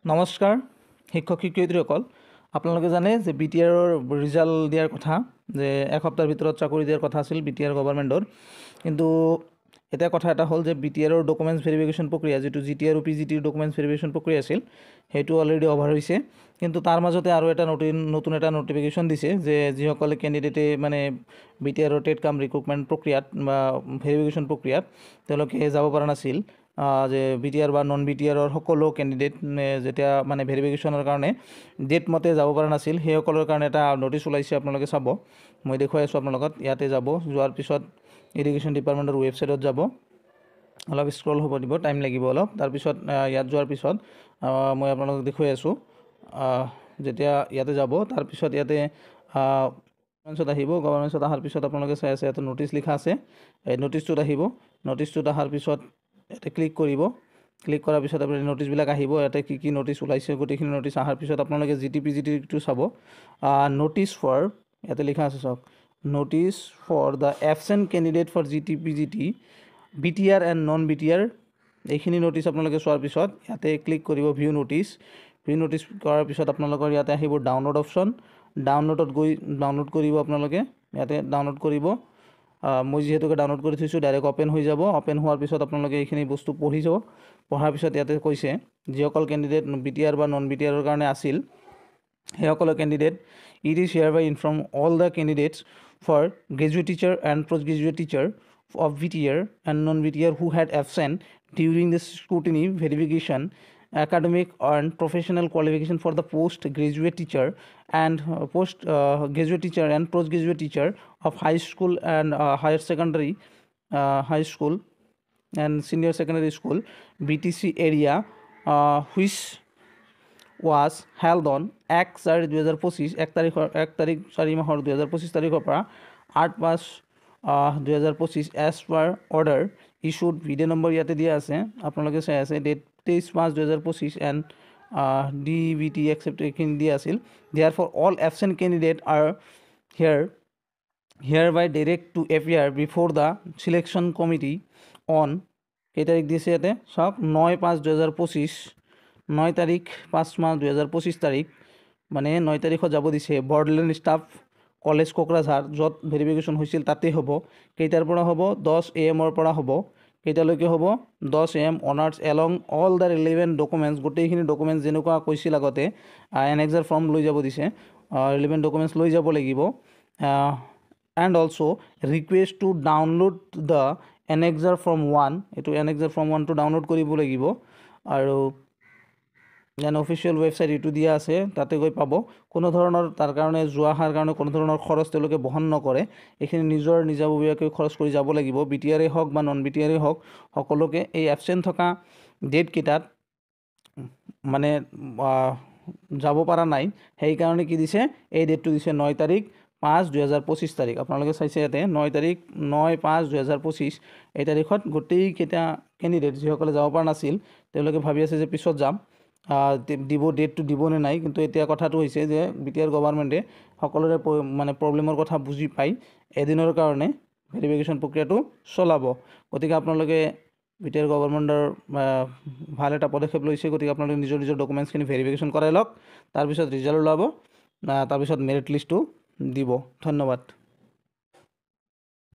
নমস্কাৰ শিক্ষক শিক্ষয়িত্ৰীসকল, আপোনালোকে জানে যে বিটিআৰৰ ৰিজাল্ট দিয়াৰ কথা, যে এসপ্তাহৰ ভিতৰত চাকৰি দিয়াৰ কথা আছিল বিটিআৰ গভৰ্ণমেণ্টৰ। কিন্তু এতিয়া কথা এটা হ'ল যে বিটিআৰৰ ডকুমেণ্টছ ভেৰিফিকেশ্যন প্ৰক্ৰিয়া, যিটো জিটি আৰু পিজিটিৰ ডকুমেণ্টছ ভেৰিফিকেশ্যন প্ৰক্ৰিয়া আছিল, সেইটো অলৰেডি অভাৰ হৈছে। কিন্তু তাৰ মাজতে আৰু এটা নতুন এটা নটিফিকেশ্যন দিছে যে যিসকলে কেণ্ডিডেটে মানে বিটিআৰৰ টেট কাম ৰিক্ৰুটমেণ্ট প্ৰক্ৰিয়াত বা ভেৰিফিকেশ্যন প্ৰক্ৰিয়াত তেওঁলোকে যাব পৰা নাছিল, যে বিটিআৰ বা নন বিটিআৰৰ সকলো কেণ্ডিডেট যেতিয়া মানে ভেৰিফিকেশ্যনৰ কাৰণে ডেট মতে যাব পৰা নাছিল, সেইসকলৰ কাৰণে এটা নটিচ ওলাইছে। আপোনালোকে চাব, মই দেখুৱাই আছোঁ আপোনালোকক। ইয়াতে যাব, যোৱাৰ পিছত এডুকেশ্যন ডিপাৰ্টমেণ্টৰ ৱেবছাইটত যাব, অলপ স্ক্ৰল হ'ব দিব, টাইম লাগিব অলপ। তাৰপিছত ইয়াত যোৱাৰ পিছত মই আপোনালোকক দেখুৱাই আছোঁ। যেতিয়া ইয়াতে যাব, তাৰপিছত ইয়াতে গভৰ্ণমেণ্টছত আহিব। গভৰ্ণমেণ্টছত অহাৰ পিছত আপোনালোকে চাই আছে ইয়াতে নটিচ লিখা আছে। এই নটিচটোত আহিব, নটিচটোত অহাৰ পিছত ইয়াতে ক্লিক কৰিব। ক্লিক কৰাৰ পিছত আপুনি নটিচবিলাক আহিব। ইয়াতে কি কি নটিচ ওলাইছে গোটেইখিনি নটিচ অহাৰ পিছত আপোনালোকে জিটি পিজিটিটো চাব। নটিচ ফৰ, ইয়াতে লিখা আছে চাওক, notice for the absent candidate for GT PGT BTR and non BTR. এইখিনি নটিচ আপোনালোকে চোৱাৰ পিছত ইয়াতে ক্লিক কৰিব ভিউ নটিচ। ভিউ নটিচ কৰাৰ পিছত আপোনালোকৰ ইয়াতে আহিব ডাউনলোড অপশ্যন। ডাউনলোডত গৈ ডাউনলোড কৰিব আপোনালোকে, ইয়াতে ডাউনলোড কৰিব। মই যিহেতুকে ডাউনলোড কৰি থৈছোঁ, ডাইৰেক্ট অ'পেন হৈ যাব। অ'পেন হোৱাৰ পিছত আপোনালোকে এইখিনি বস্তু পঢ়ি যাব। পঢ়াৰ পিছত ইয়াতে কৈছে যিসকল কেণ্ডিডেট বিটিআৰ বা নন বিটিআৰৰ কাৰণে আছিল, সেইসকলৰ candidate it is hereby inform all the candidates for graduate teacher and post graduate teacher of BTR and non-BTR who had absent during the scrutiny verification academic and professional qualification for the post-graduate teacher and post-graduate teacher and post-graduate teacher of high school and higher secondary high school and senior secondary school BTC area which was held on 1/4/2025 1 তাৰিখ 4 মাহৰ 2025 তাৰিখৰ পৰা 8/5/2025 as per order issued. Video' number ইয়াতে দিয়া আছে, আপোনালোকে চাই আছে। ডেট 23/5/2025 এণ্ড DBT একচেপ্ট এইখিনি দিয়া আছিল। Therefore all absent candidate are hereby direct to appear before the selection committee on, কেই তাৰিখ দিছে ইয়াতে চাওক, 9/5/2025, 9 তাৰিখ 5/5/2025 তাৰিখ, মানে 9 তাৰিখত যাব দিছে। বৰ্ডলেণ্ড ষ্টাফ কলেজ কোকৰাঝাৰ, য'ত ভেৰিফিকেশ্যন হৈছিল তাতে হ'ব। কেইটাৰ পৰা হ'ব? 10 AM পৰা হ'ব। কেইটালৈকে হ'ব? 10 AM honours along all the relevant documents, গোটেইখিনি ডকুমেণ্টছ যেনেকুৱা কৈছিল আগতে। এনেক্সাৰ ফৰ্ম লৈ যাব দিছে, ৰিলেভেণ্ট ডকুমেণ্টছ লৈ যাব লাগিব। And also' request to download the annexure form 1, এইটো এনেক্সাৰ ফৰ্ম 1টো ডাউনলোড কৰিব লাগিব। আৰু যেন অফিচিয়েল ৱেবছাইট এইটো দিয়া আছে, তাতে গৈ পাব। কোনো ধৰণৰ তাৰ কাৰণে যোৱা অহাৰ কাৰণে কোনো ধৰণৰ খৰচ তেওঁলোকে বহন নকৰে। এইখিনি নিজৰ নিজাববীয়াকৈ খৰচ কৰি যাব লাগিব। বিটিআৰেই হওক বা নন বিটিআৰেই হওক, সকলোকে এই এবচেণ্ট থকা ডেটকেইটাত মানে যাব পৰা নাই। সেইকাৰণে কি দিছে, এই ডেটটো দিছে 9/5/2025 তাৰিখ। আপোনালোকে চাইছে ইয়াতে 9/5/2025 এই তাৰিখত গোটেইকেইটা কেণ্ডিডেট যিসকলে যাব পৰা নাছিল, তেওঁলোকে ভাবি আছে যে পিছত যাম, দিব, ডেটটো দিবনে নাই। কিন্তু এতিয়া কথাটো হৈছে যে বিটিআৰ গভৰ্ণমেণ্টে সকলোৰে মানে প্ৰব্লেমৰ কথা বুজি পাই এদিনৰ কাৰণে ভেৰিফিকেশ্যন প্ৰক্ৰিয়াটো চলাব। গতিকে আপোনালোকে বিটিআৰ গভৰ্ণমেণ্টৰ ভাল এটা পদক্ষেপ লৈছে। গতিকে আপোনালোকে নিজৰ ডকুমেণ্টছখিনি ভেৰিফিকেশ্যন কৰাই লওক, তাৰপিছত ৰিজাল্ট ওলাব, তাৰপিছত মেৰিট লিষ্টটো দিব। ধন্যবাদ।